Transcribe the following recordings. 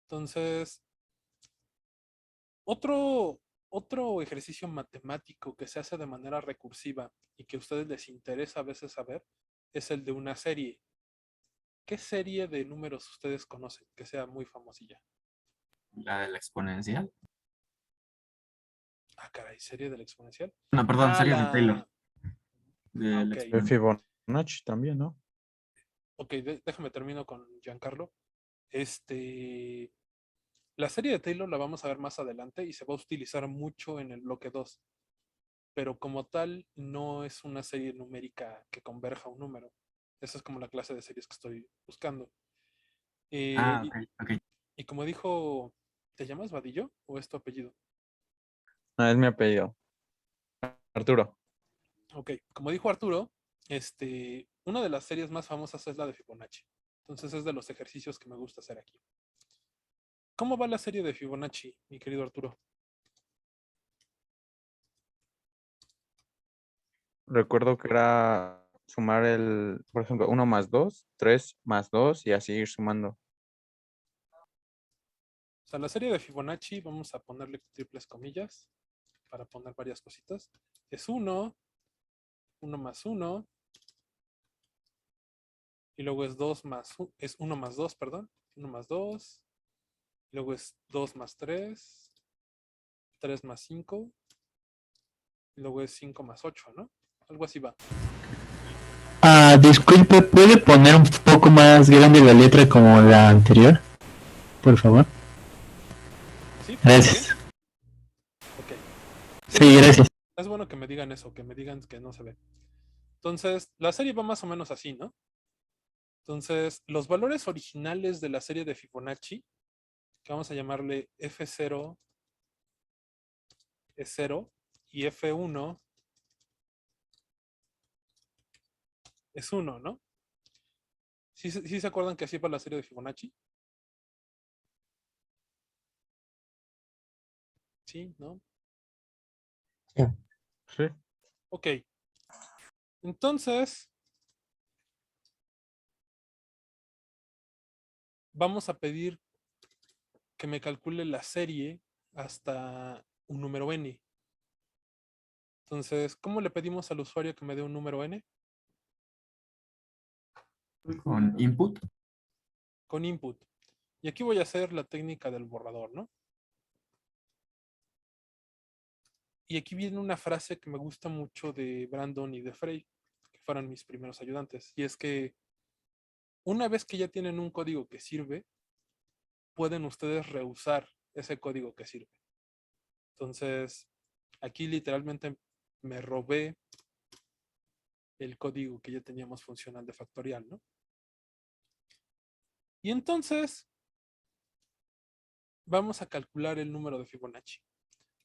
Entonces, otro, otro ejercicio matemático que se hace de manera recursiva y que a ustedes les interesa a veces saber es el de una serie. ¿Qué serie de números ustedes conocen que sea muy famosilla? La de la exponencial. Ah, caray, serie del exponencial. No, perdón, Ah, serie de Taylor. la... De la Ok, El exponencial. Fibonacci también, ¿no? ok, déjame termino con Giancarlo. Este, la serie de Taylor la vamos a ver más adelante y se va a utilizar mucho en el bloque 2, pero como tal no es una serie numérica que converja un número. Esa es como la clase de series que estoy buscando. Eh, Ah, y, ok, ok. y como dijo, ¿te llamas Vadillo o es tu apellido? Ah, es mi apellido. Arturo. Ok, como dijo Arturo, una de las series más famosas es la de Fibonacci. Entonces es de los ejercicios que me gusta hacer aquí. ¿Cómo va la serie de Fibonacci, mi querido Arturo? Recuerdo que era sumar por ejemplo, 1 más 2, 3 más 2 y así ir sumando. O sea, la serie de Fibonacci, vamos a ponerle triples comillas para poner varias cositas. Es uno más uno, y luego es 2 más, es uno más 2, perdón, uno más 2, y luego es 2 más 3, 3 más 5, y luego es 5 más 8, ¿no? Algo así va. Disculpe, ¿puede poner un poco más grande la letra como la anterior? Por favor. ¿Sí? ¿Está bien? Gracias. Ok. Sí, Sí, gracias. es bueno que me digan eso, que me digan que no se ve. Entonces, la serie va más o menos así, ¿no? Entonces, los valores originales de la serie de Fibonacci, que vamos a llamarle F0 es 0 y F1 es 1, ¿no? ¿Sí se acuerdan que así va la serie de Fibonacci? Sí, ¿no? Sí. Sí. Ok. Entonces, vamos a pedir que me calcule la serie hasta un número n. Entonces, ¿cómo le pedimos al usuario que me dé un número n? Con input. Con input. Y aquí voy a hacer la técnica del borrador, ¿no? Y aquí viene una frase que me gusta mucho de Brandon y de Frey, que fueron mis primeros ayudantes. Y es que una vez que ya tienen un código que sirve, pueden ustedes reusar ese código que sirve. Entonces, aquí literalmente me robé el código que ya teníamos funcional de factorial, ¿no? Y entonces, vamos a calcular el número de Fibonacci.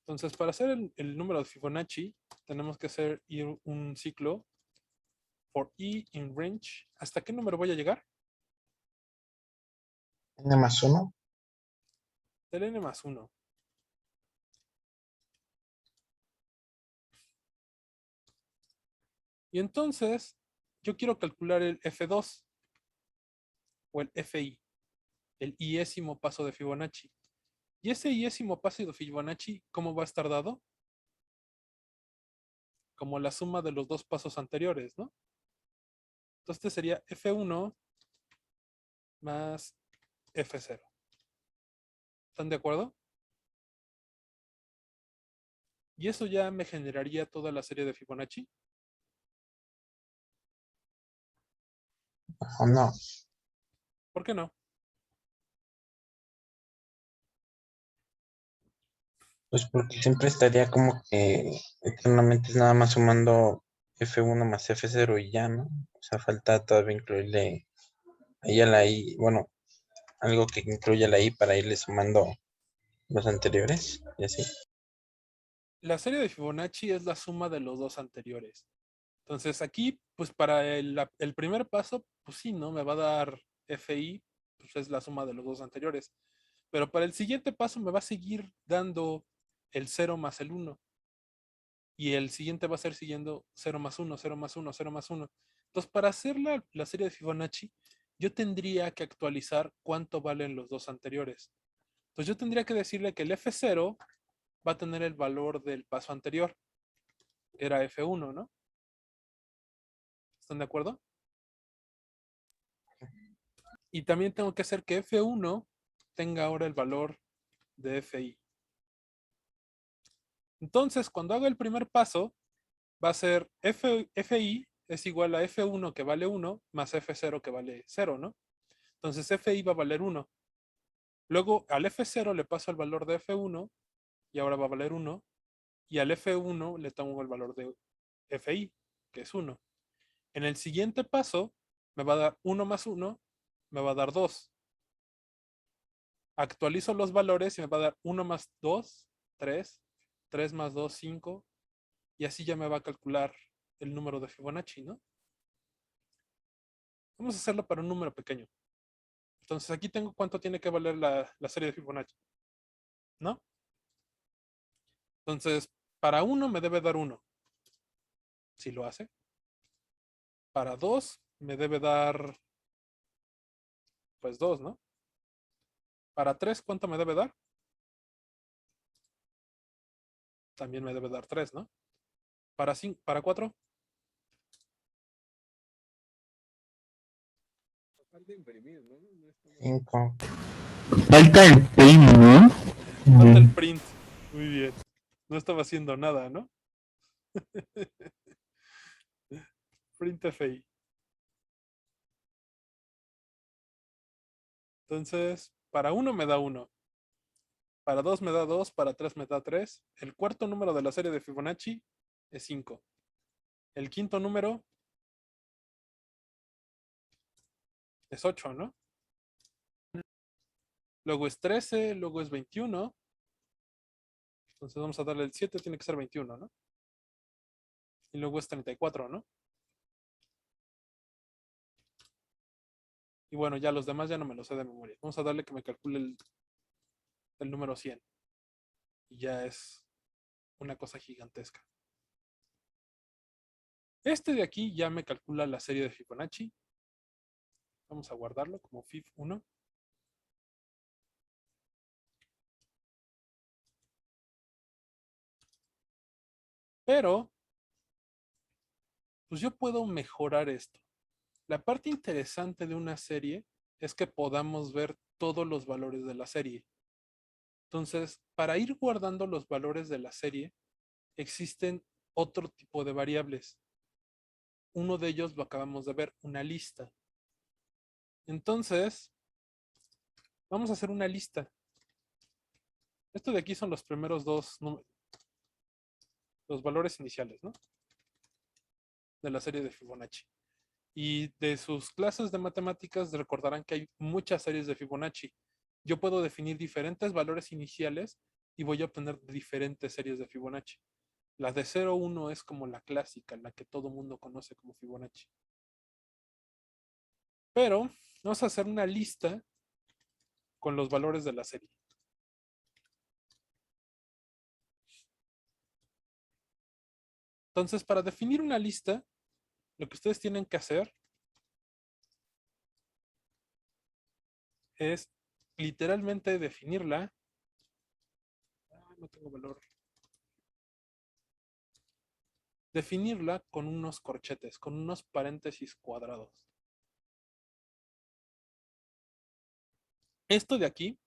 Entonces, para hacer el número de Fibonacci, tenemos que hacer un ciclo for i in range. ¿Hasta qué número voy a llegar? N más 1. Del n más 1. Y entonces, yo quiero calcular el F2 o el FI, el iésimo paso de Fibonacci. Y ese iésimo paso de Fibonacci, ¿cómo va a estar dado? Como la suma de los dos pasos anteriores, ¿no? Entonces este sería F1 más F0. ¿Están de acuerdo? Y eso ya me generaría toda la serie de Fibonacci. O no. ¿Por qué no? Pues porque siempre estaría como que eternamente es nada más sumando F1 más F0 y ya, ¿no? O sea, falta todavía incluirle ahí a la I, bueno, algo que incluya la I para irle sumando los anteriores y así. La serie de Fibonacci es la suma de los dos anteriores. Entonces aquí, pues para el primer paso, pues sí, ¿no? Me va a dar FI, pues es la suma de los dos anteriores. Pero para el siguiente paso me va a seguir dando el 0 más el 1. Y el siguiente va a ser siguiendo 0 más 1, 0 más 1, 0 más 1. Entonces, para hacer la serie de Fibonacci, yo tendría que actualizar cuánto valen los dos anteriores. Entonces yo tendría que decirle que el F0 va a tener el valor del paso anterior, que era F1, ¿no? ¿Están de acuerdo? Y también tengo que hacer que F1 tenga ahora el valor de FI. Entonces, cuando haga el primer paso, va a ser FI es igual a F1 que vale 1 más F0 que vale 0, ¿no? Entonces FI va a valer 1. Luego al F0 le paso el valor de F1 y ahora va a valer 1. Y al F1 le tomo el valor de FI, que es 1. En el siguiente paso me va a dar 1 más 1, me va a dar 2. Actualizo los valores y me va a dar 1 más 2, 3, 3 más 2, 5. Y así ya me va a calcular el número de Fibonacci, ¿no? Vamos a hacerlo para un número pequeño. Entonces aquí tengo cuánto tiene que valer la serie de Fibonacci, ¿no? Entonces, para 1 me debe dar 1, si lo hace. Para 2 me debe dar, pues 2, ¿no? Para 3, ¿cuánto me debe dar? También me debe dar 3, ¿no? Para 5, para 4. Falta imprimir, ¿no? 5. Falta el primo, ¿no? Falta el print. Muy bien. No estaba haciendo nada, ¿no? Print FI. Entonces, para 1 me da 1. Para 2 me da 2. Para 3 me da 3. El cuarto número de la serie de Fibonacci es 5. El quinto número es 8, ¿no? Luego es 13, luego es 21. Entonces vamos a darle el 7, tiene que ser 21, ¿no? Y luego es 34, ¿no? Y bueno, ya los demás ya no me los sé de memoria. Vamos a darle que me calcule el número 100. Y ya es una cosa gigantesca. Este de aquí ya me calcula la serie de Fibonacci. Vamos a guardarlo como FIB1. Pero, pues yo puedo mejorar esto. La parte interesante de una serie es que podamos ver todos los valores de la serie. Entonces, para ir guardando los valores de la serie, existen otro tipo de variables. Uno de ellos lo acabamos de ver, una lista. Entonces, vamos a hacer una lista. Esto de aquí son los primeros dos números, los valores iniciales, ¿no? De la serie de Fibonacci. Y de sus clases de matemáticas recordarán que hay muchas series de Fibonacci. Yo puedo definir diferentes valores iniciales y voy a obtener diferentes series de Fibonacci. La de 0, 1 es como la clásica, la que todo mundo conoce como Fibonacci. Pero vamos a hacer una lista con los valores de la serie. Entonces, para definir una lista, lo que ustedes tienen que hacer es literalmente definirla. No tengo valor. Definirla con unos corchetes, con unos paréntesis cuadrados. Esto de aquí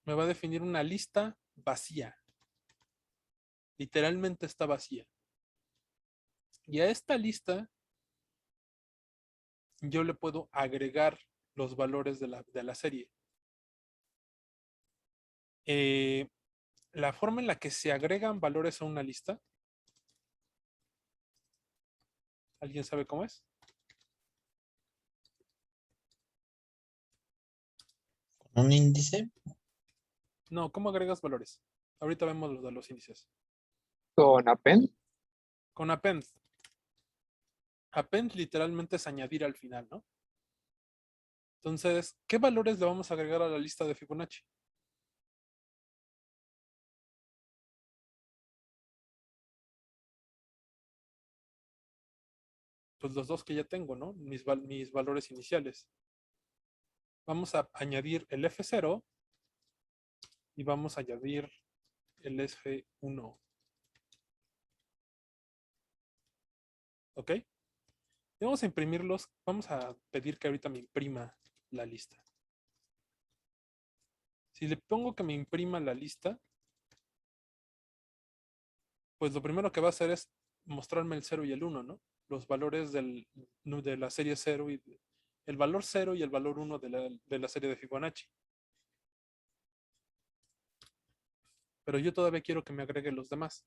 me va a definir una lista vacía. Literalmente está vacía. Y a esta lista yo le puedo agregar los valores de la serie. La forma en la que se agregan valores a una lista, ¿alguien sabe cómo es? ¿Un índice? No, ¿cómo agregas valores? Ahorita vemos los de los índices. Con append. Con append. Append literalmente es añadir al final, ¿no? Entonces, ¿qué valores le vamos a agregar a la lista de Fibonacci? Pues los dos que ya tengo, ¿no? Mis valores iniciales. Vamos a añadir el F0 y vamos a añadir el F1. ¿Ok? Y vamos a imprimirlos. Vamos a pedir que ahorita me imprima la lista. Si le pongo que me imprima la lista, pues lo primero que va a hacer es mostrarme el 0 y el 1, ¿no? Los valores de la serie 0 y el valor 0 y el valor 1 de la serie de Fibonacci. Pero yo todavía quiero que me agregue los demás.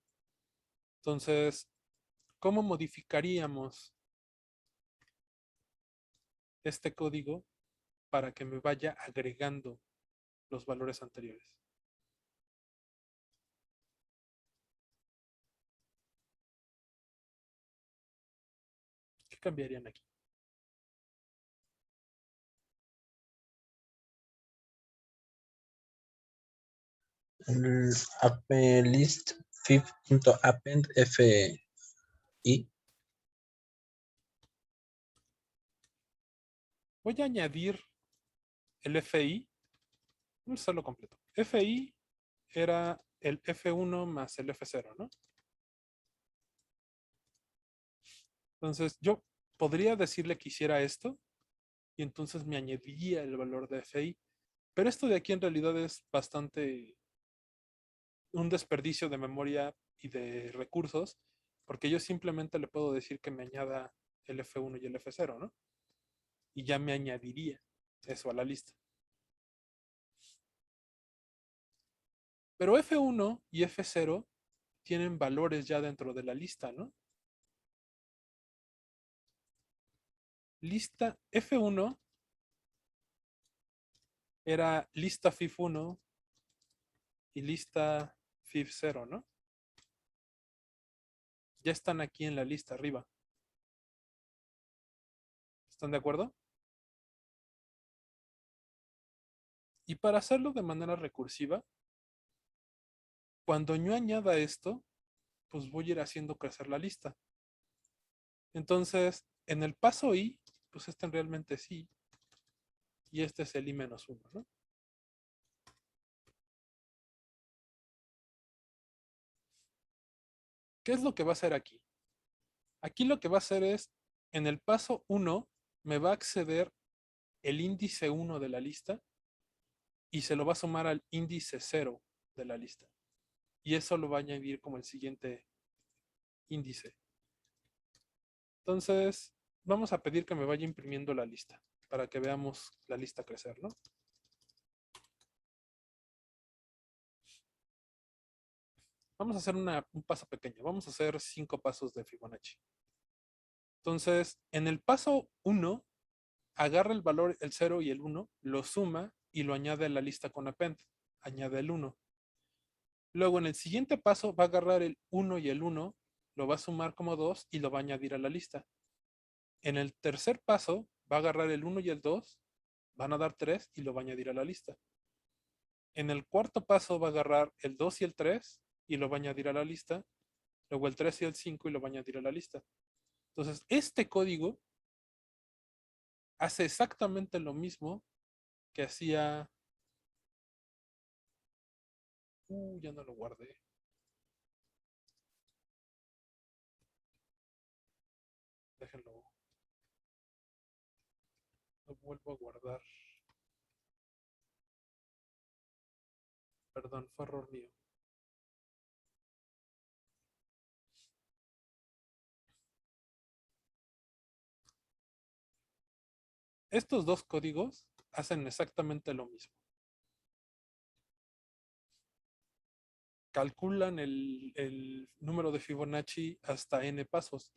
Entonces, ¿cómo modificaríamos este código para que me vaya agregando los valores anteriores? ¿Qué cambiarían aquí? List fib.append fi. Voy a añadir el FI. Vamos a hacerlo completo. FI era el F1 más el F0, ¿no? Entonces, yo podría decirle que hiciera esto y entonces me añadiría el valor de FI. Pero esto de aquí en realidad es bastante un desperdicio de memoria y de recursos, porque yo simplemente le puedo decir que me añada el F1 y el F0, ¿no? Y ya me añadiría eso a la lista. Pero F1 y F0 tienen valores ya dentro de la lista, ¿no? Lista F1 era lista FIF1 y lista FIF0, ¿no? Ya están aquí en la lista arriba. ¿Están de acuerdo? Y para hacerlo de manera recursiva, cuando yo añada esto, pues voy a ir haciendo crecer la lista. Entonces, en el paso I, pues este realmente sí. Y este es el I-1, ¿no? ¿Qué es lo que va a hacer aquí? Aquí lo que va a hacer es, en el paso 1, me va a acceder el índice 1 de la lista y se lo va a sumar al índice 0 de la lista. Y eso lo va a añadir como el siguiente índice. Entonces, vamos a pedir que me vaya imprimiendo la lista para que veamos la lista crecer, ¿no? Vamos a hacer un paso pequeño. Vamos a hacer 5 pasos de Fibonacci. Entonces, en el paso 1, agarra el valor, el 0 y el 1, lo suma y lo añade a la lista con append. Añade el 1. Luego, en el siguiente paso, va a agarrar el 1 y el 1, lo va a sumar como 2 y lo va a añadir a la lista. En el tercer paso, va a agarrar el 1 y el 2, van a dar 3 y lo va a añadir a la lista. En el cuarto paso, va a agarrar el 2 y el 3 y lo va a añadir a la lista. Luego el 3 y el 5 y lo va a añadir a la lista. Entonces, este código hace exactamente lo mismo que hacía... ya no lo guardé. Déjenlo. Lo vuelvo a guardar. Perdón, fue error mío. Estos dos códigos hacen exactamente lo mismo. Calculan el número de Fibonacci hasta n pasos,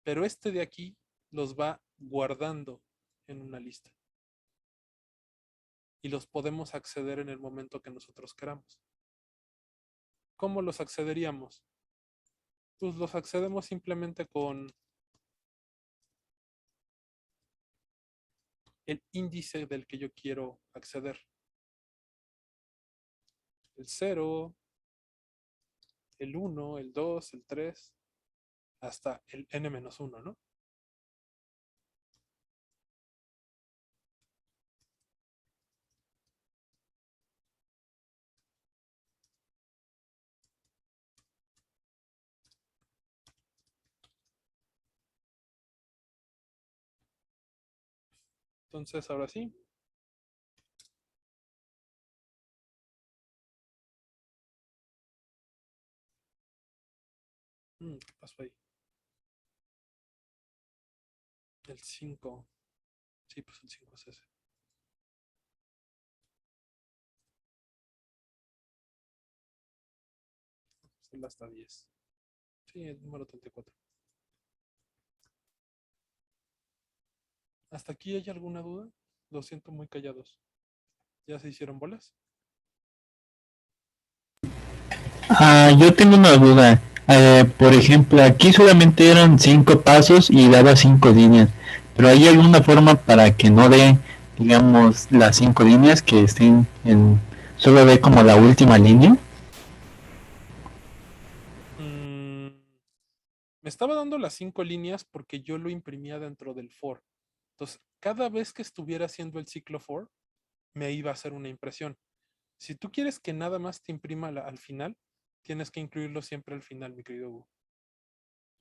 pero este de aquí los va guardando en una lista. Y los podemos acceder en el momento que nosotros queramos. ¿Cómo los accederíamos? Pues los accedemos simplemente con el índice del que yo quiero acceder. El 0, el 1, el 2, el 3, hasta el n-1, ¿no? Entonces, ahora sí. ¿Qué pasó ahí? El 5. Sí, pues el 5 es ese. Es el hasta 10. Sí, el número 34. ¿Hasta aquí hay alguna duda? Lo siento muy callados. ¿Ya se hicieron bolas? Yo tengo una duda. Por ejemplo, aquí solamente eran 5 pasos y daba 5 líneas. Pero ¿hay alguna forma para que no dé, digamos, las 5 líneas que estén en... Solo dé como la última línea? Me estaba dando las 5 líneas porque yo lo imprimía dentro del for. Entonces, cada vez que estuviera haciendo el ciclo for, me iba a hacer una impresión. Si tú quieres que nada más te imprima al final, tienes que incluirlo siempre al final, mi querido Hugo.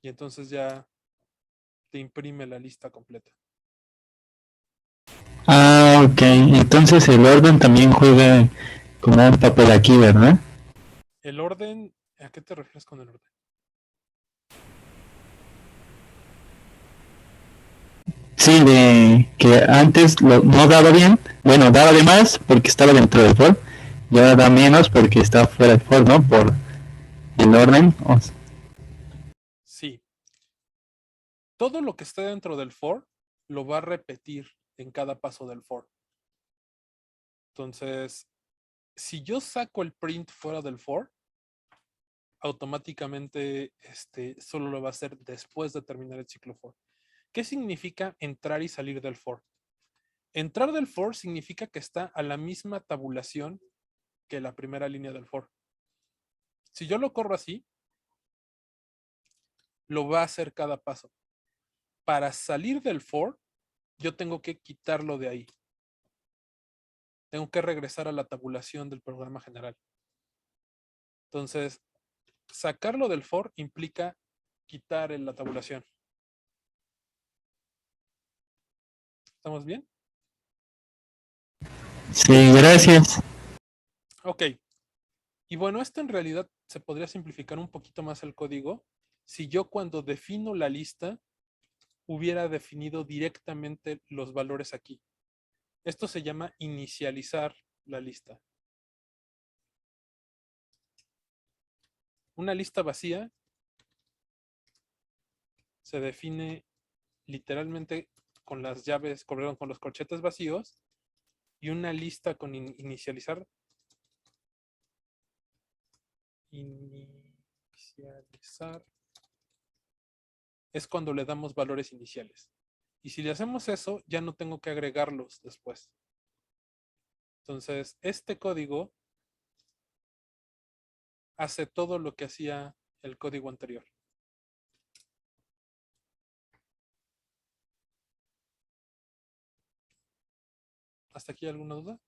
Y entonces ya te imprime la lista completa. Ok. Entonces el orden también juega como un papel aquí, ¿verdad? El orden, ¿a qué te refieres con el orden? Sí, de que antes no daba bien. Bueno, daba de más porque estaba dentro del for. Y ahora da menos porque está fuera del for, ¿no? Por el orden. Sí. Todo lo que esté dentro del for lo va a repetir en cada paso del for. Entonces, si yo saco el print fuera del for, automáticamente solo lo va a hacer después de terminar el ciclo for. ¿Qué significa entrar y salir del for? Entrar del for significa que está a la misma tabulación que la primera línea del for. Si yo lo corro así, lo va a hacer cada paso. Para salir del for, yo tengo que quitarlo de ahí. Tengo que regresar a la tabulación del programa general. Entonces, sacarlo del for implica quitar la tabulación. ¿Estamos bien? Sí, gracias. Ok. Y bueno, esto en realidad se podría simplificar un poquito más el código si yo cuando defino la lista hubiera definido directamente los valores aquí. Esto se llama inicializar la lista. Una lista vacía se define literalmente con las llaves, con los corchetes vacíos, y una lista con inicializar es cuando le damos valores iniciales. Y si le hacemos eso, ya no tengo que agregarlos después. Entonces, este código hace todo lo que hacía el código anterior. ¿Hasta aquí alguna duda?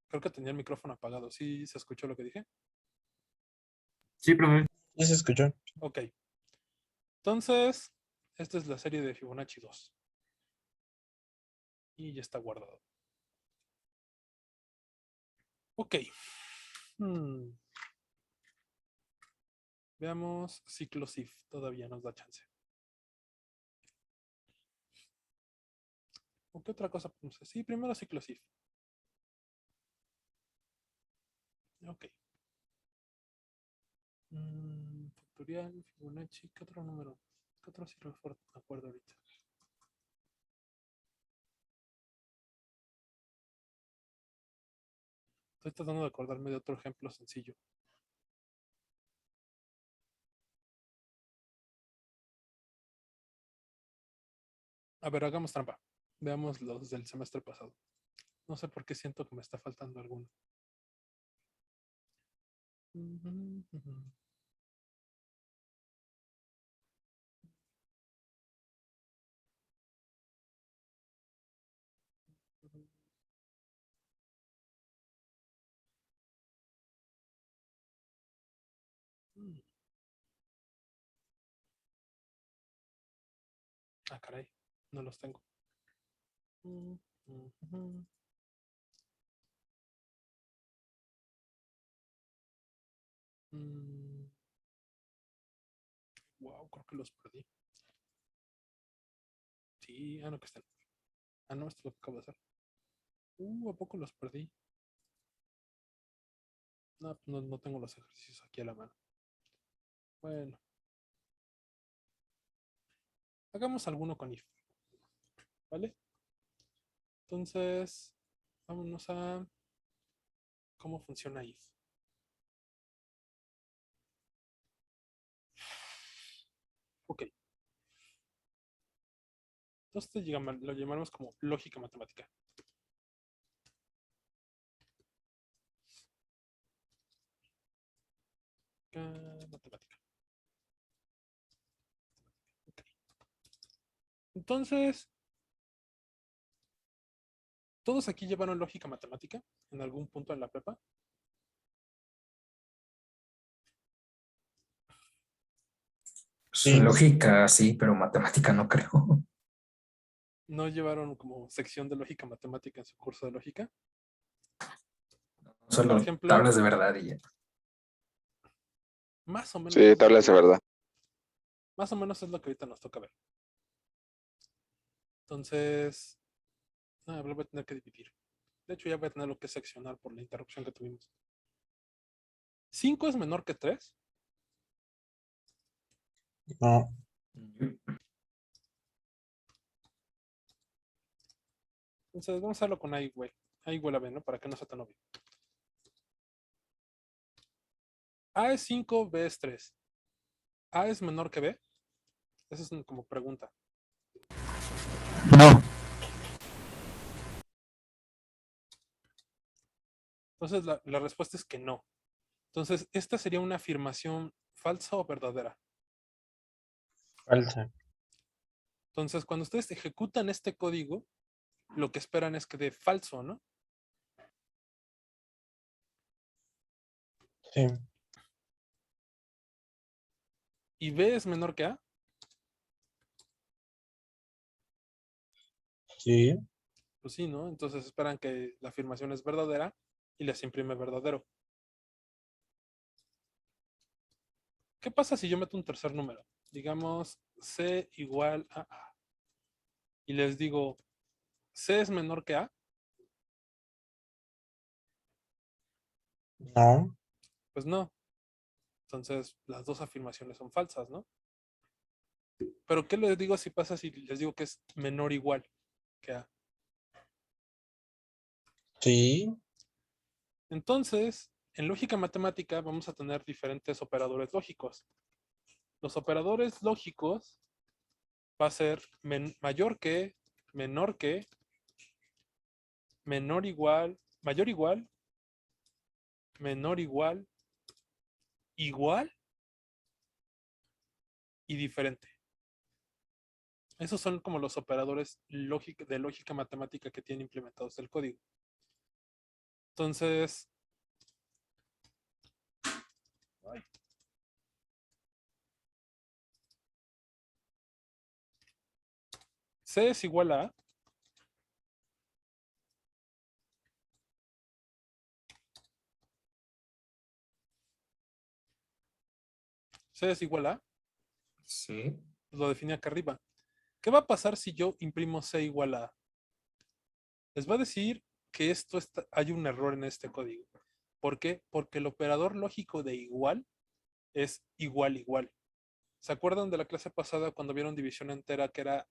Creo que tenía el micrófono apagado. ¿Sí se escuchó lo que dije? Sí, profe. Ya se escuchó. Ok. Entonces, esta es la serie de Fibonacci 2. Y ya está guardado. Ok. Veamos ciclo SIF. Todavía nos da chance. ¿O qué otra cosa podemos hacer? Sí, primero ciclo SIF. Ok. Factorial, Fibonacci. ¿Qué otro número? ¿Qué otro ciclo me acuerdo ahorita? Estoy tratando de acordarme de otro ejemplo sencillo. A ver, hagamos trampa. Veamos los del semestre pasado. No sé por qué siento que me está faltando alguno. Ah, caray. No los tengo. Ujú. Wow, creo que los perdí. Sí, no, que están. No, esto es lo que acabo de hacer. ¿A poco los perdí? No, pues no tengo los ejercicios aquí a la mano. Bueno, hagamos alguno con if, ¿vale? Entonces, vámonos a cómo funciona if. Ok. Entonces lo llamaremos como lógica matemática. Matemática. Ok. Entonces, ¿todos aquí llevaron lógica matemática en algún punto en la prepa? Pues, lógica, sí, pero matemática no creo. ¿No llevaron como sección de lógica matemática en su curso de lógica? Solo Por ejemplo, tablas de verdad y ya. más o menos Sí, tablas de verdad. más o menos es lo que ahorita nos toca ver. Entonces, lo voy a tener que dividir. De hecho, ya voy a tener lo que seccionar por la interrupción que tuvimos. ¿5 es menor que 3? No, Entonces, vamos a hacerlo con A igual. A igual a B, ¿no? Para que no sea tan obvio. A es 5, B es 3. ¿A es menor que B? Esa es como pregunta. No, Entonces, la respuesta es que no. Entonces, esta sería una afirmación falsa o verdadera. falsa. Entonces, cuando ustedes ejecutan este código, lo que esperan es que dé falso, ¿no? Sí, ¿Y B es menor que A? sí, Pues sí, ¿no? Entonces esperan que la afirmación es verdadera y les imprime verdadero. ¿Qué pasa si yo meto un tercer número? Digamos C igual a A. Y les digo, C es menor que A. no, Pues no. Entonces las dos afirmaciones son falsas, ¿no? Pero ¿qué les digo si pasa si les digo que es menor o igual que A? sí, Entonces, en lógica matemática vamos a tener diferentes operadores lógicos. Los operadores lógicos va a ser mayor que, menor que, menor igual, mayor igual, menor igual, igual y diferente. Esos son como los operadores de lógica matemática que tiene implementados el código. Entonces, C es igual a C es igual a, Sí. lo definí acá arriba. ¿Qué va a pasar si yo imprimo C igual a? Les va a decir que hay un error en este código. ¿Por qué? Porque el operador lógico de igual es igual igual. ¿Se acuerdan de la clase pasada cuando vieron división entera que era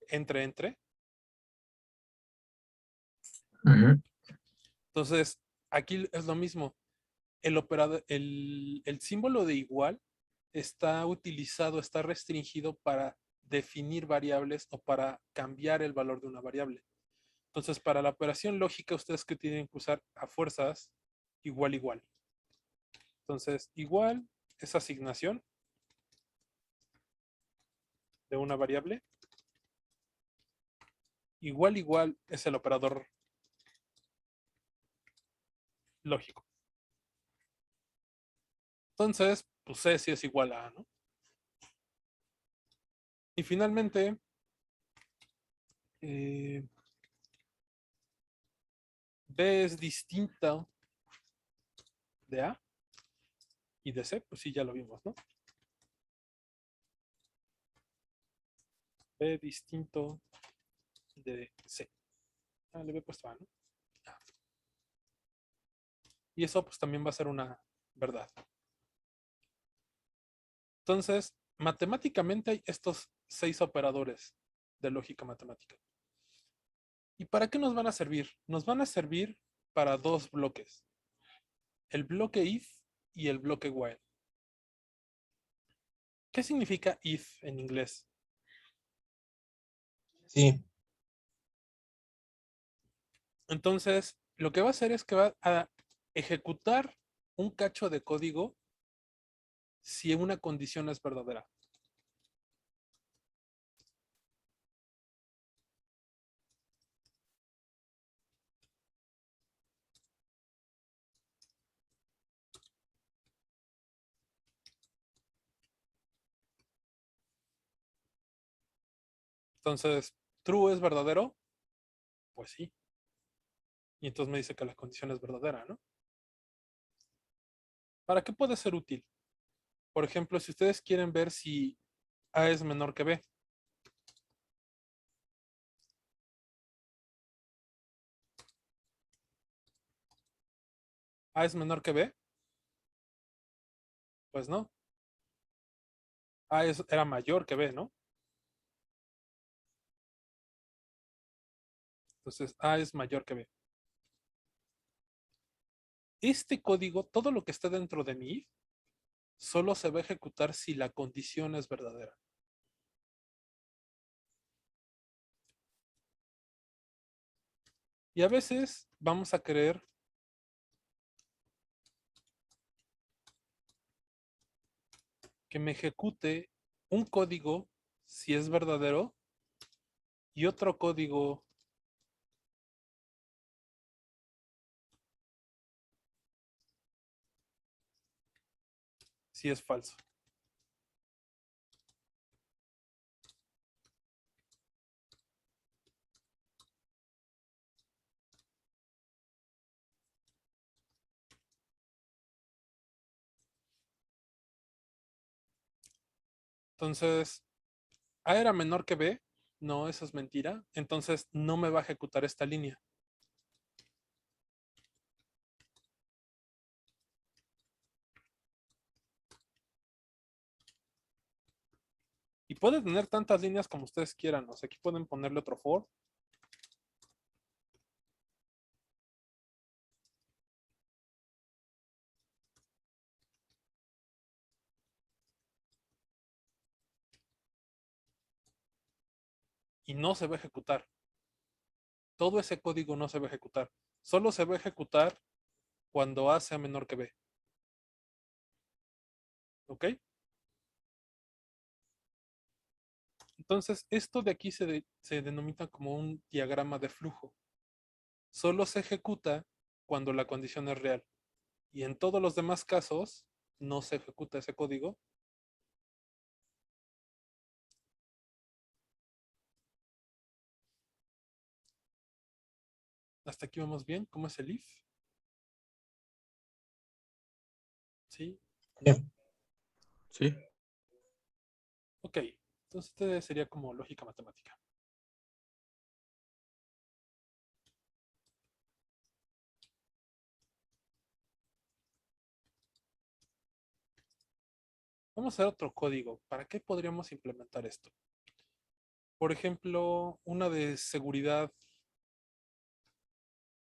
entre? Ujú. Entonces, aquí es lo mismo. El símbolo de igual está utilizado, está restringido para definir variables o para cambiar el valor de una variable. Entonces, para la operación lógica, ustedes que tienen que usar a fuerzas igual igual. Entonces, igual es asignación de una variable. Igual igual es el operador lógico. Entonces, pues C sí es igual a A, ¿no? Y finalmente, B es distinto de A y de C, pues sí, ya lo vimos, ¿no? B distinto de C. Ah, le había puesto A, ¿no? A. Y eso pues también va a ser una verdad. Entonces, matemáticamente hay estos 6 operadores de lógica matemática. ¿Y para qué nos van a servir? Nos van a servir para 2 bloques. El bloque if y el bloque while. ¿Qué significa if en inglés? Sí, Entonces, lo que va a hacer es que va a ejecutar un cacho de código si una condición es verdadera. Entonces, true es verdadero, pues sí. Y entonces me dice que la condición es verdadera, ¿no? ¿Para qué puede ser útil? Por ejemplo, si ustedes quieren ver si A es menor que B. ¿A es menor que B? Pues no. Era mayor que B, ¿no? Entonces, A es mayor que B. Este código, todo lo que está dentro de mi if, solo se va a ejecutar si la condición es verdadera. Y a veces vamos a querer que me ejecute un código si es verdadero y otro código si es falso. Entonces, A era menor que B. No, eso es mentira. Entonces no me va a ejecutar esta línea. Y puede tener tantas líneas como ustedes quieran. O sea, aquí pueden ponerle otro for. Y no se va a ejecutar. Todo ese código no se va a ejecutar. Solo se va a ejecutar cuando A sea menor que B. ¿Ok? Entonces, esto de aquí se denomina como un diagrama de flujo. Solo se ejecuta cuando la condición es real. Y en todos los demás casos, no se ejecuta ese código. Hasta aquí vamos bien. ¿Cómo es el if? ¿Sí? ¿No? sí. Sí. Ok. Entonces, este sería como lógica matemática. Vamos a hacer otro código. ¿Para qué podríamos implementar esto? Por ejemplo, una de seguridad.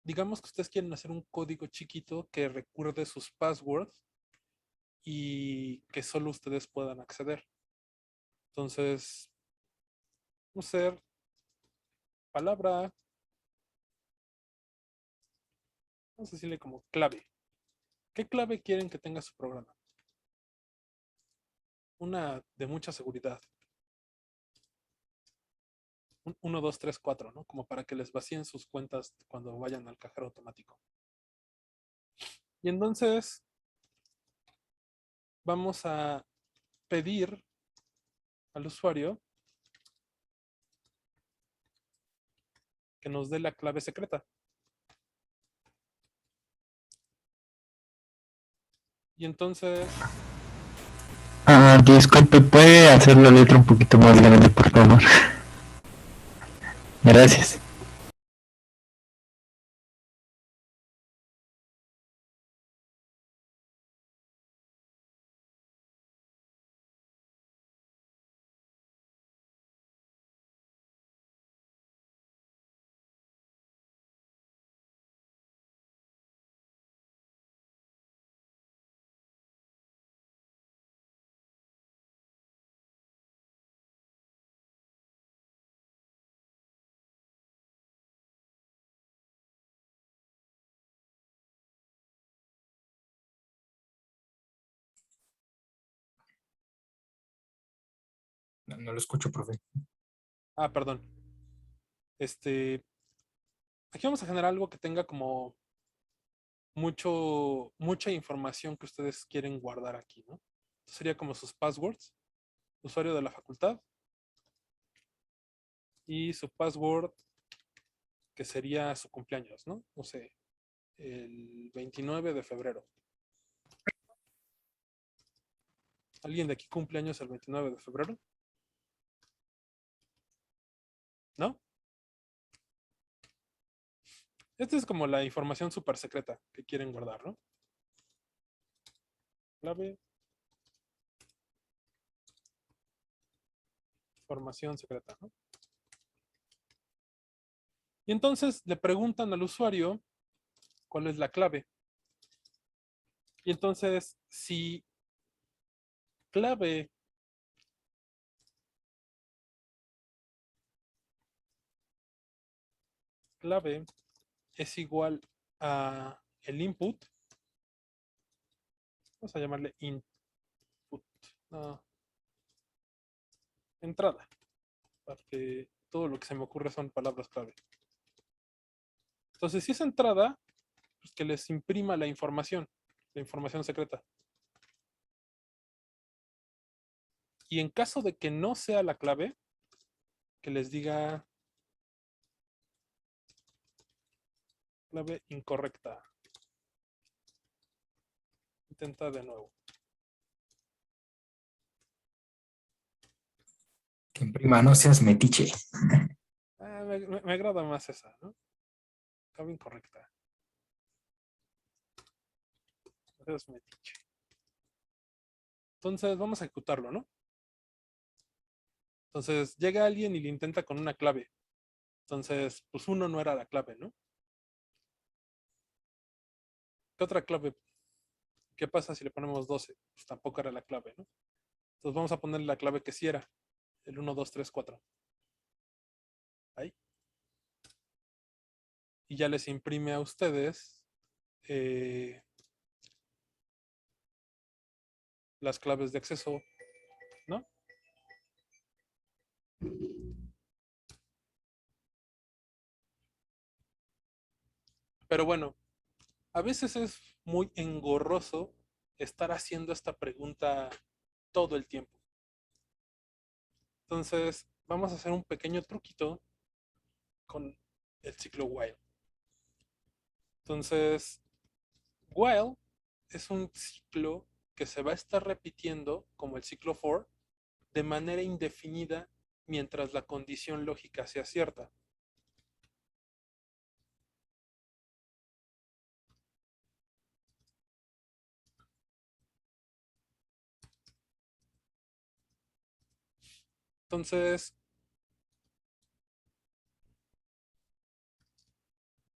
Digamos que ustedes quieren hacer un código chiquito que recuerde sus passwords y que solo ustedes puedan acceder. Entonces, vamos a hacer palabra, vamos a decirle como clave. ¿Qué clave quieren que tenga su programa? Una de mucha seguridad. 1, 2, 3, 4, ¿no? Como para que les vacíen sus cuentas cuando vayan al cajero automático. Y entonces vamos a pedir al usuario que nos dé la clave secreta. Y entonces, Disculpe, ¿puede hacer la letra un poquito más grande, por favor? Gracias. No lo escucho, profe. perdón. Aquí vamos a generar algo que tenga como mucha información que ustedes quieren guardar aquí, ¿no? Esto sería como sus passwords, usuario de la facultad y su password que sería su cumpleaños, ¿no? No sé, el 29 de febrero. ¿Alguien de aquí cumpleaños el 29 de febrero? ¿No? Esta es como la información súper secreta que quieren guardar, ¿no? Clave. Información secreta, ¿no? Y entonces le preguntan al usuario cuál es la clave. Y entonces, si clave es igual a el input, vamos a llamarle input, no, entrada, porque todo lo que se me ocurre son palabras clave. Entonces, si es entrada, pues que les imprima la información secreta. Y en caso de que no sea la clave, que les diga clave incorrecta. Intenta de nuevo. Que imprima, no seas metiche. Me agrada más esa, ¿no? Clave incorrecta. No seas metiche. Entonces, vamos a ejecutarlo, ¿no? Entonces, llega alguien y le intenta con una clave. Entonces, pues 1 no era la clave, ¿no? ¿Qué otra clave? ¿Qué pasa si le ponemos 12? Pues tampoco era la clave, ¿no? Entonces vamos a ponerle la clave que sí era. El 1, 2, 3, 4. Ahí. Y ya les imprime a ustedes las claves de acceso, ¿no? Pero bueno, a veces es muy engorroso estar haciendo esta pregunta todo el tiempo. Entonces, vamos a hacer un pequeño truquito con el ciclo while. Entonces, while es un ciclo que se va a estar repitiendo como el ciclo for de manera indefinida mientras la condición lógica sea cierta. Entonces,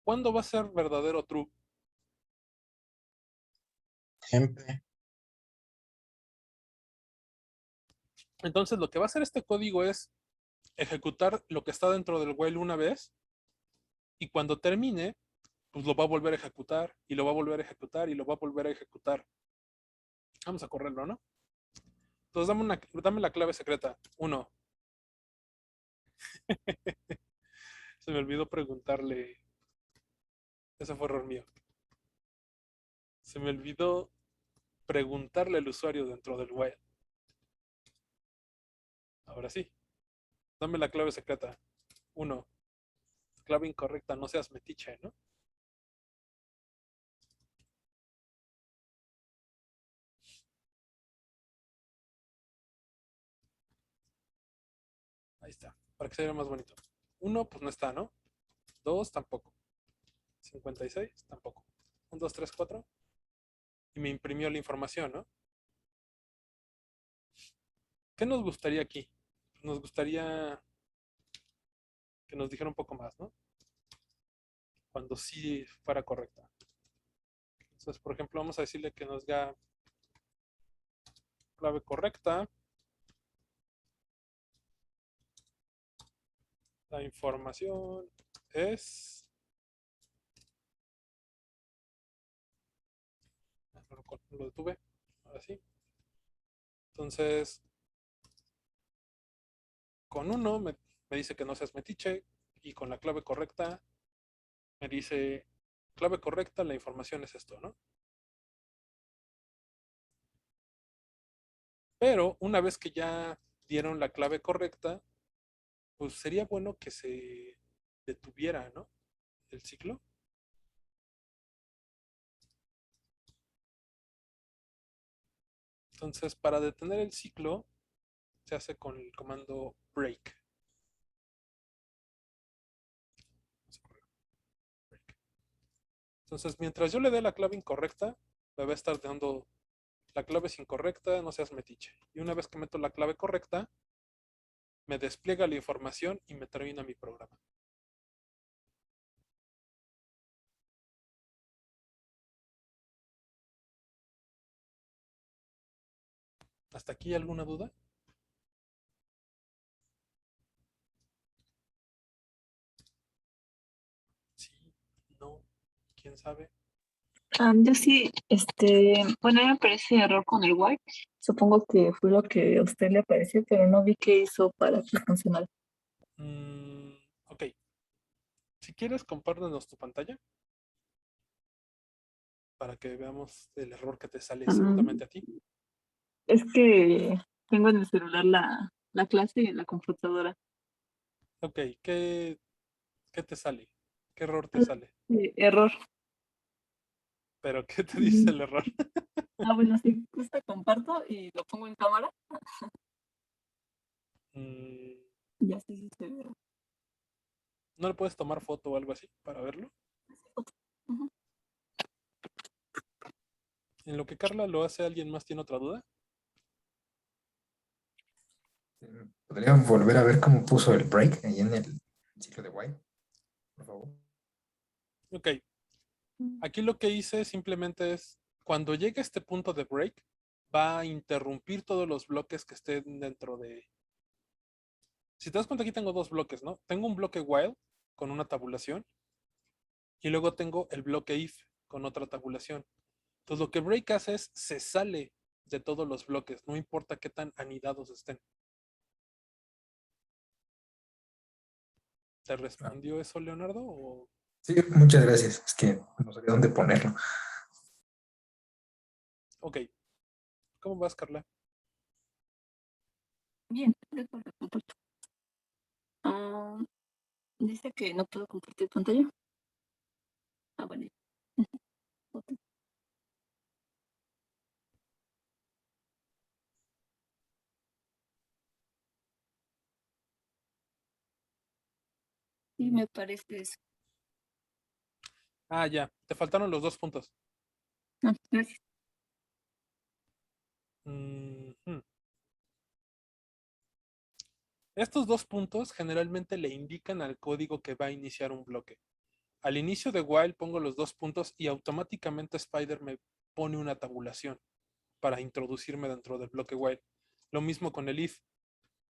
¿cuándo va a ser verdadero true? Siempre. Entonces, lo que va a hacer este código es ejecutar lo que está dentro del while una vez y cuando termine, pues lo va a volver a ejecutar y lo va a volver a ejecutar y lo va a volver a ejecutar. Vamos a correrlo, ¿no? Entonces, dame la clave secreta. 1. Se me olvidó preguntarle. Ese fue error mío. Se me olvidó preguntarle al usuario dentro del while. Ahora sí. Dame la clave secreta. 1. Clave incorrecta, no seas metiche, ¿no? está, para que se vea más bonito. 1, pues no está, ¿no? 2, tampoco. 56, tampoco. 1, 2, 3, 4. Y me imprimió la información, ¿no? ¿Qué nos gustaría aquí? Nos gustaría que nos dijera un poco más, ¿no? Cuando sí fuera correcta. Entonces, por ejemplo, vamos a decirle que nos diga clave correcta. La información es... Lo detuve. Ahora sí. Entonces, con 1 me dice que no seas metiche. Y con la clave correcta me dice, clave correcta, la información es esto, ¿no? Pero una vez que ya dieron la clave correcta, pues sería bueno que se detuviera, ¿no? El ciclo. Entonces, para detener el ciclo, se hace con el comando break. Entonces, mientras yo le dé la clave incorrecta, me va a estar dando la clave es incorrecta, no seas metiche. Y una vez que meto la clave correcta, me despliega la información y me termina mi programa. ¿Hasta aquí alguna duda? Sí, no, quién sabe. Yo sí, bueno, a mí me aparece error con el white. Supongo que fue lo que a usted le apareció, pero no vi qué hizo para que funcionara. Ok. Si quieres, compártenos tu pantalla para que veamos el error que te sale exactamente a ti. Es que tengo en el celular la clase y en la computadora. Ok, ¿qué te sale? ¿Qué error te sale? Error. ¿Pero qué te dice el error? Bueno, sí, justo comparto y lo pongo en cámara. Mm, Ya sé si se ve. ¿No le puedes tomar foto o algo así para verlo? Ujú. En lo que Carla lo hace, ¿alguien más tiene otra duda? ¿Podrían volver a ver cómo puso el break ahí en el ciclo de while? Por favor. Ok. Aquí lo que hice simplemente es, cuando llegue a este punto de break, va a interrumpir todos los bloques que estén dentro de... Si te das cuenta, aquí tengo dos bloques, ¿no? Tengo un bloque while con una tabulación y luego tengo el bloque if con otra tabulación. Entonces lo que break hace es, se sale de todos los bloques, no importa qué tan anidados estén. ¿Te respondió eso, Leonardo? ¿O... Sí, muchas gracias. Es que no sabía dónde ponerlo. Ok. ¿Cómo vas, Carla? Bien, de acuerdo, comparto. Dice que no puedo compartir pantalla. Bueno. Ok. Sí, me parece eso. Ah, ya. Te faltaron los 2 puntos. Gracias. Estos 2 puntos generalmente le indican al código que va a iniciar un bloque. Al inicio de while pongo los 2 puntos y automáticamente Spider me pone una tabulación para introducirme dentro del bloque while. Lo mismo con el if.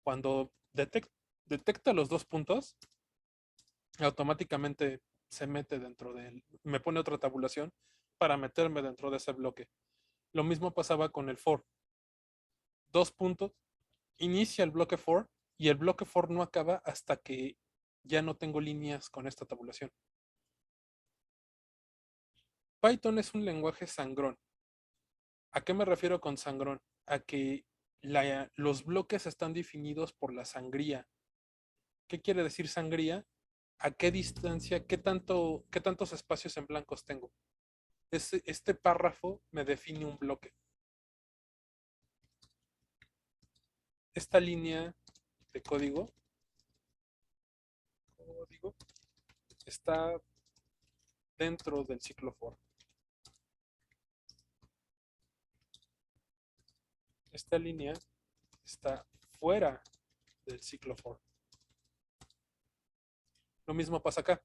Cuando detecta los 2 puntos, automáticamente se mete dentro de él. Me pone otra tabulación para meterme dentro de ese bloque. Lo mismo pasaba con el for. 2 puntos, inicia el bloque for y el bloque for no acaba hasta que ya no tengo líneas con esta tabulación. Python es un lenguaje sangrón. ¿A qué me refiero con sangrón? A que los bloques están definidos por la sangría. ¿Qué quiere decir sangría? ¿A qué distancia, qué tantos espacios en blancos tengo? Este párrafo me define un bloque. Esta línea de código código está dentro del ciclo for. Esta línea está fuera del ciclo for. Lo mismo pasa acá.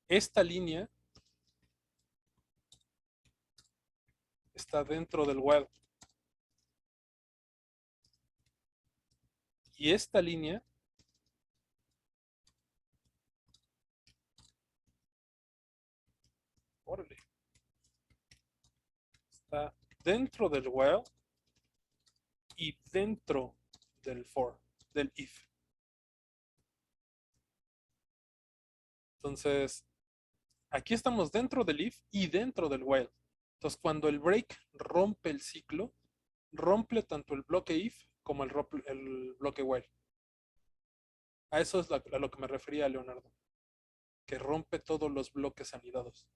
Esta línea está dentro del while. Y esta línea está dentro del while y dentro del for, del if. Entonces, aquí estamos dentro del if y dentro del while. Entonces, cuando el break rompe el ciclo, rompe tanto el bloque if como el bloque while. A eso es a lo que me refería Leonardo, que rompe todos los bloques anidados.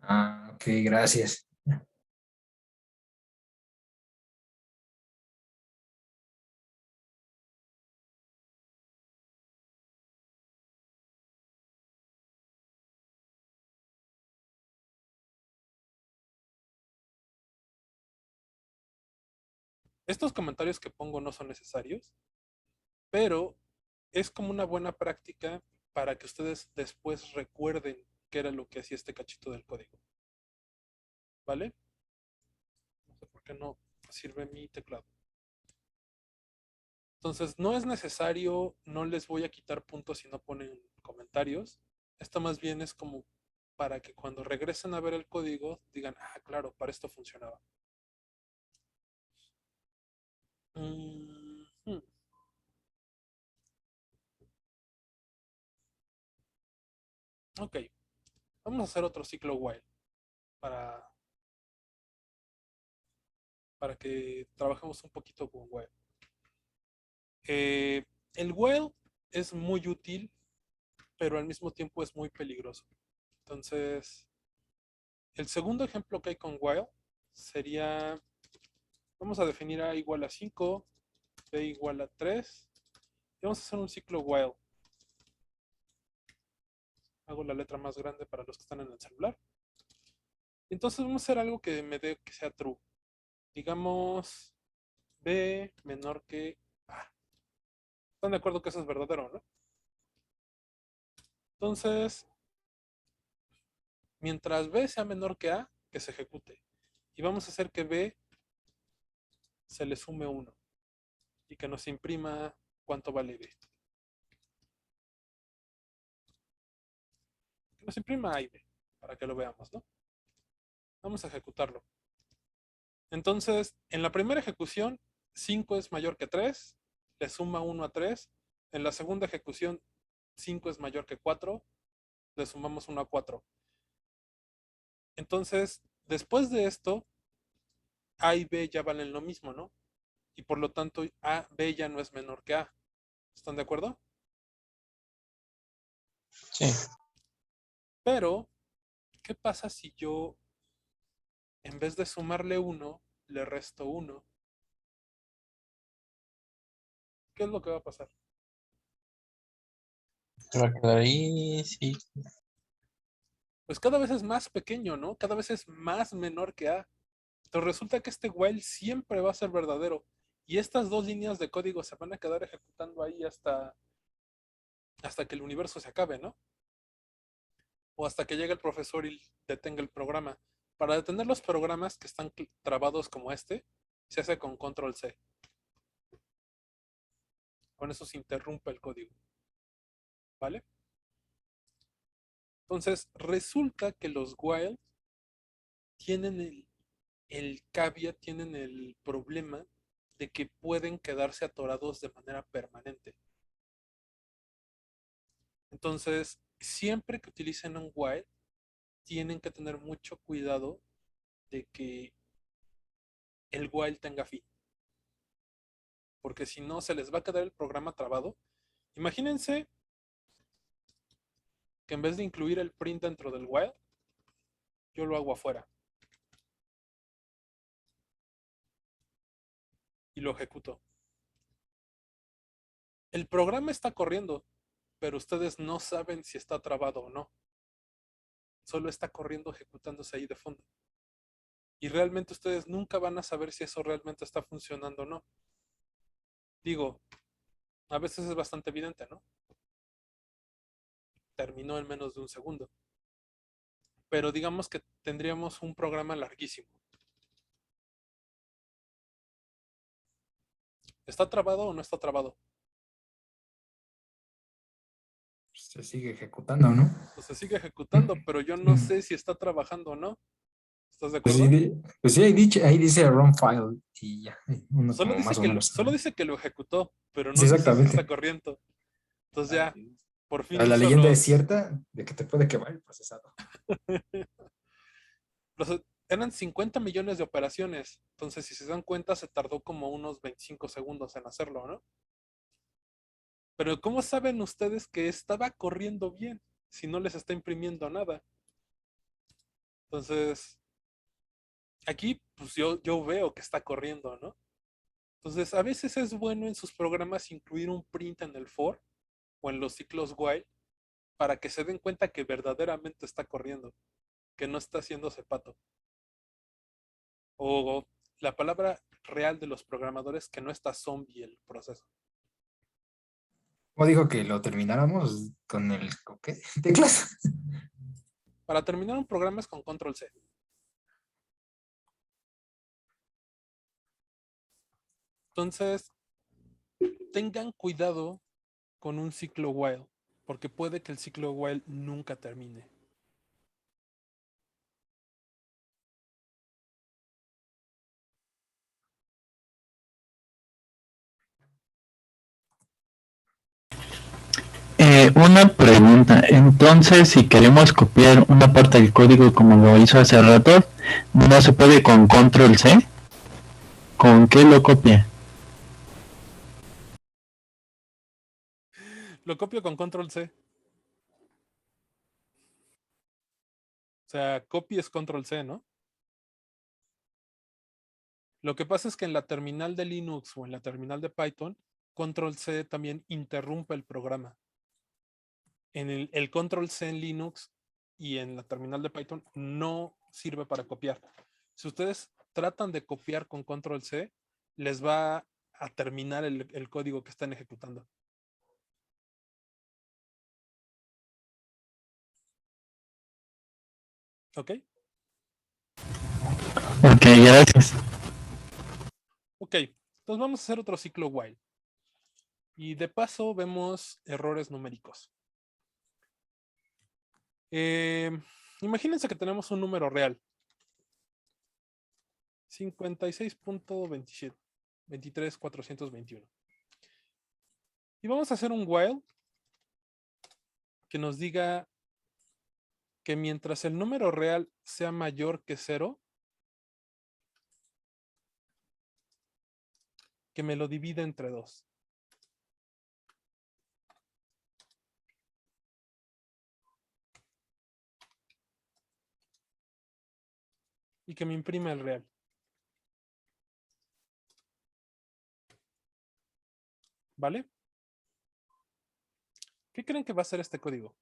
Ah, ok, gracias. Estos comentarios que pongo no son necesarios, pero es como una buena práctica para que ustedes después recuerden qué era lo que hacía este cachito del código. ¿Vale? No sé por qué no sirve mi teclado. Entonces, no es necesario, no les voy a quitar puntos si no ponen comentarios. Esto más bien es como para que cuando regresen a ver el código digan, ah, claro, para esto funcionaba. Ok, vamos a hacer otro ciclo while para, para que trabajemos un poquito con while. El while es muy útil, pero al mismo tiempo es muy peligroso. Entonces, el segundo ejemplo que hay con while sería, vamos a definir A igual a 5, B igual a 3, y vamos a hacer un ciclo while. Hago la letra más grande para los que están en el celular. Entonces vamos a hacer algo que me dé que sea true. Digamos B menor que A. ¿Están de acuerdo que eso es verdadero, no? Entonces, mientras B sea menor que A, que se ejecute. Y vamos a hacer que B se le sume 1 y que nos imprima cuánto vale B. Que nos imprima A y B para que lo veamos, ¿no? Vamos a ejecutarlo. Entonces, en la primera ejecución, 5 es mayor que 3, le suma 1 a 3. En la segunda ejecución, 5 es mayor que 4, le sumamos 1 a 4. Entonces, después de esto, A y B ya valen lo mismo, ¿no? Y por lo tanto, B ya no es menor que A. ¿Están de acuerdo? Sí. Pero, ¿qué pasa si yo, en vez de sumarle 1, le resto 1? ¿Qué es lo que va a pasar? Se va a quedar ahí, sí. Pues cada vez es más pequeño, ¿no? Cada vez es más menor que A. Entonces resulta que este while siempre va a ser verdadero. Y estas dos líneas de código se van a quedar ejecutando ahí hasta que el universo se acabe, ¿no? O hasta que llegue el profesor y detenga el programa. Para detener los programas que están trabados como este, se hace con control C. Con eso se interrumpe el código. ¿Vale? Entonces, resulta que los while tienen el caveat, tienen el problema de que pueden quedarse atorados de manera permanente. Entonces, siempre que utilicen un while, tienen que tener mucho cuidado de que el while tenga fin. Porque si no, se les va a quedar el programa trabado. Imagínense que en vez de incluir el print dentro del while, yo lo hago afuera. Y lo ejecuto. El programa está corriendo, pero ustedes no saben si está trabado o no. Solo está corriendo, ejecutándose ahí de fondo. Y realmente ustedes nunca van a saber si eso realmente está funcionando o no. Digo, a veces es bastante evidente, ¿no? Terminó en menos de un segundo. Pero digamos que tendríamos un programa larguísimo. ¿Está trabado o no está trabado? Se sigue ejecutando, ¿no? Pues se sigue ejecutando, pero yo no sé si está trabajando o no. ¿Estás de Pues acuerdo? sí, pues sí, ahí dice run file y ya. Uno Solo como dice más o que menos solo sabe. dice que lo ejecutó, pero Sí, no dice si exactamente. está corriendo. Entonces ya, por fin La hizo leyenda es los, cierta de que te puede quemar el procesador. eran 50 millones de operaciones. Entonces, si se dan cuenta, se tardó como unos 25 segundos en hacerlo, ¿no? Pero ¿cómo saben ustedes que estaba corriendo bien si no les está imprimiendo nada? Entonces, aquí, pues yo veo que está corriendo, ¿no? Entonces, a veces es bueno en sus programas incluir un print en el for o en los ciclos while para que se den cuenta que verdaderamente está corriendo, que no está haciéndose pato. O la palabra real de los programadores, que no está zombie el proceso. Como dijo que lo termináramos con el ¿qué? Teclas. Para terminar un programa es con control C. Entonces, tengan cuidado con un ciclo while, porque puede que el ciclo while nunca termine. Una pregunta. Entonces, si queremos copiar una parte del código como lo hizo hace rato, ¿no se puede con control C? ¿Con qué lo copia? Lo copio con control C. O sea, copy es control C, ¿no? Lo que pasa es que en la terminal de Linux o en la terminal de Python, control C también interrumpe el programa. En el control C en Linux y en la terminal de Python no sirve para copiar. Si ustedes tratan de copiar con control C, les va a terminar el código que están ejecutando. ¿Ok? Ok, gracias. Ok, entonces vamos a hacer otro ciclo while. Y de paso vemos errores numéricos. Imagínense que tenemos un número real. 56.27. 23.421. Y vamos a hacer un while que nos diga que mientras el número real sea mayor que 0, que me lo divida entre 2. Y que me imprima el real. ¿Vale? ¿Qué creen que va a ser este código?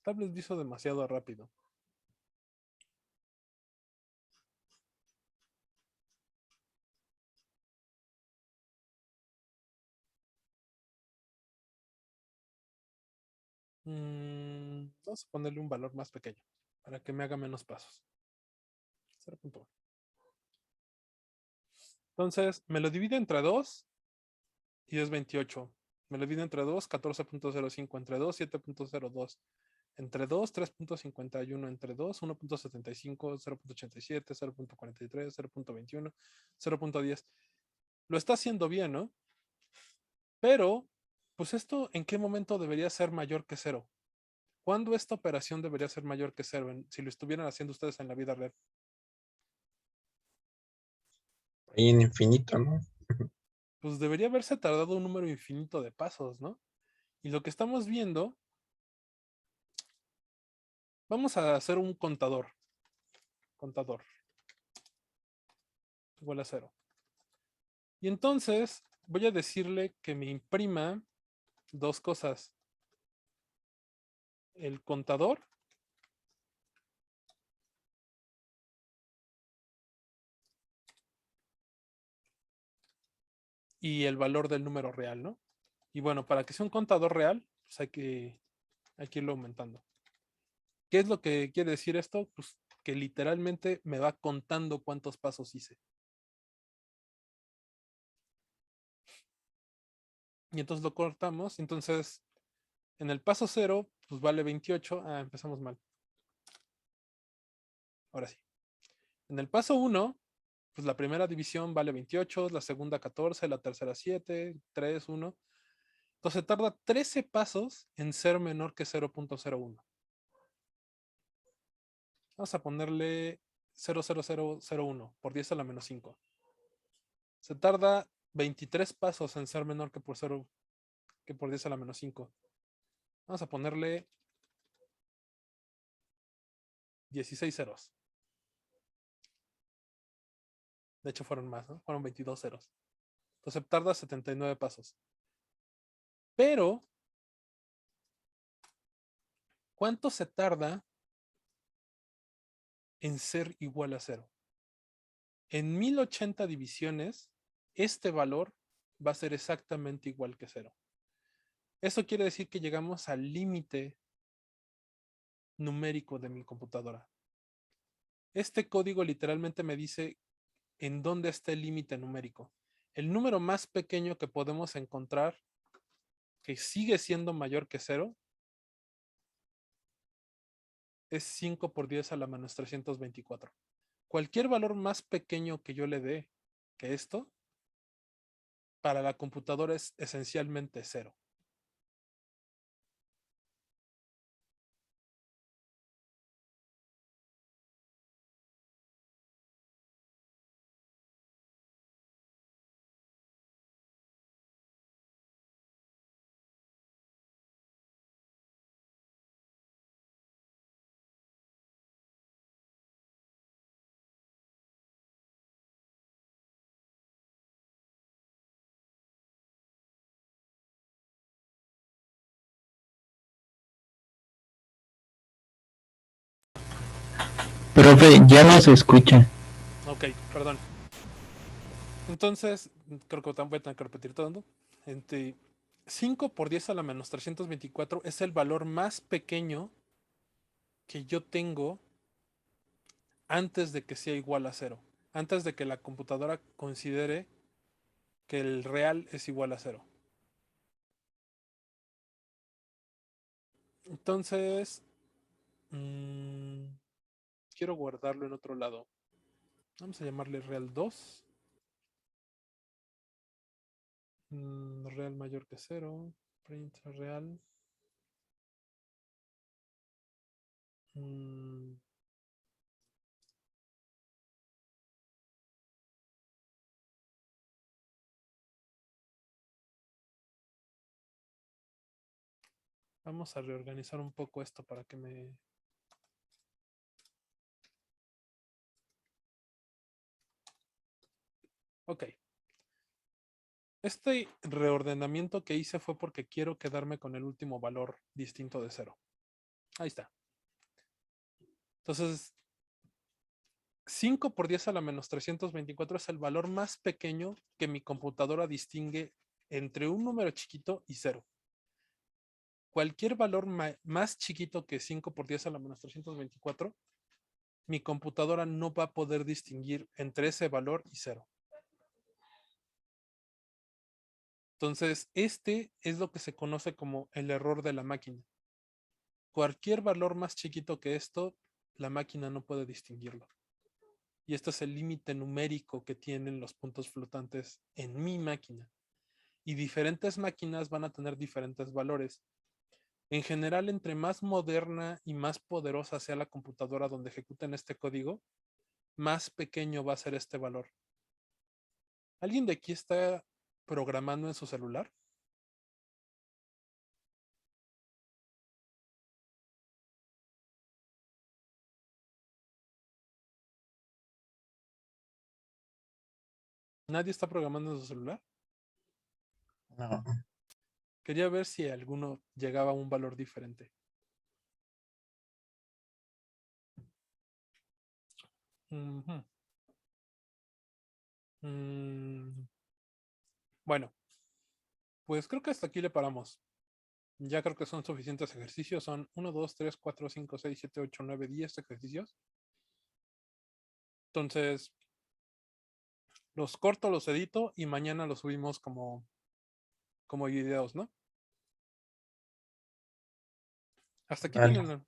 Tal vez lo hizo demasiado rápido. Vamos a ponerle un valor más pequeño para que me haga menos pasos. 0.1. Entonces, me lo divide entre 2 y es 28. Me lo divide entre 2, 14.05 entre 2, 7.02. Entre 2, 3.51 entre 2, 1.75, 0.87, 0.43, 0.21, 0.10. Lo está haciendo bien, ¿no? Pero, pues esto, ¿en qué momento debería ser mayor que 0? ¿Cuándo esta operación debería ser mayor que 0 si lo estuvieran haciendo ustedes en la vida real? Ahí en infinito, ¿no? Pues debería haberse tardado un número infinito de pasos, ¿no? Y lo que estamos viendo Vamos a hacer un contador. Contador. Igual a 0. Y entonces voy a decirle que me imprima dos cosas. El contador y el valor del número real, ¿no? Y bueno, para que sea un contador real, pues hay que irlo aumentando. ¿Qué es lo que quiere decir esto? Pues que literalmente me va contando cuántos pasos hice. Y entonces lo cortamos. Entonces, en el paso 0, pues vale 28. Ah, empezamos mal. Ahora sí. En el paso 1, pues la primera división vale 28, la segunda 14, la tercera 7, 3, 1. Entonces tarda 13 pasos en ser menor que 0.01. Vamos a ponerle 0.0001 por 10 a la menos 5. Se tarda 23 pasos en ser menor que por 10 a la menos 5. Vamos a ponerle 16 ceros. De hecho fueron más, ¿no? Fueron 22 ceros. Entonces tarda 79 pasos. Pero, ¿cuánto se tarda en ser igual a 0? En 1080 divisiones, este valor va a ser exactamente igual que 0. Eso quiere decir que llegamos al límite numérico de mi computadora. Este código literalmente me dice en dónde está el límite numérico. El número más pequeño que podemos encontrar, que sigue siendo mayor que 0, es 5 por 10 a la menos 324. Cualquier valor más pequeño que yo le dé que esto, para la computadora es esencialmente 0. Profe, ya no se escucha. Ok, perdón. Entonces, creo que voy a tener que repetir todo, ¿no? Entre 5 por 10 a la menos 324 es el valor más pequeño que yo tengo antes de que sea igual a 0. Antes de que la computadora considere que el real es igual a 0. Entonces, quiero guardarlo en otro lado. Vamos a llamarle real 2. Real mayor que 0. Print real. Vamos a reorganizar un poco esto para que me... Ok. Este reordenamiento que hice fue porque quiero quedarme con el último valor distinto de 0. Ahí está. Entonces, 5 por 10 a la menos 324 es el valor más pequeño que mi computadora distingue entre un número chiquito y 0. Cualquier valor más chiquito que 5 por 10 a la menos 324, mi computadora no va a poder distinguir entre ese valor y 0. Entonces, este es lo que se conoce como el error de la máquina. Cualquier valor más chiquito que esto, la máquina no puede distinguirlo. Y este es el límite numérico que tienen los puntos flotantes en mi máquina. Y diferentes máquinas van a tener diferentes valores. En general, entre más moderna y más poderosa sea la computadora donde ejecuten este código, más pequeño va a ser este valor. ¿Alguien de aquí está programando en su celular? Nadie está programando en su celular. No. Quería ver si alguno llegaba a un valor diferente. Ujú. Bueno, pues creo que hasta aquí le paramos. Ya creo que son suficientes ejercicios. Son 1, 2, 3, 4, 5, 6, 7, 8, 9, 10 ejercicios. Entonces, los corto, los edito y mañana los subimos como videos, ¿no? Hasta aquí Vale. tienen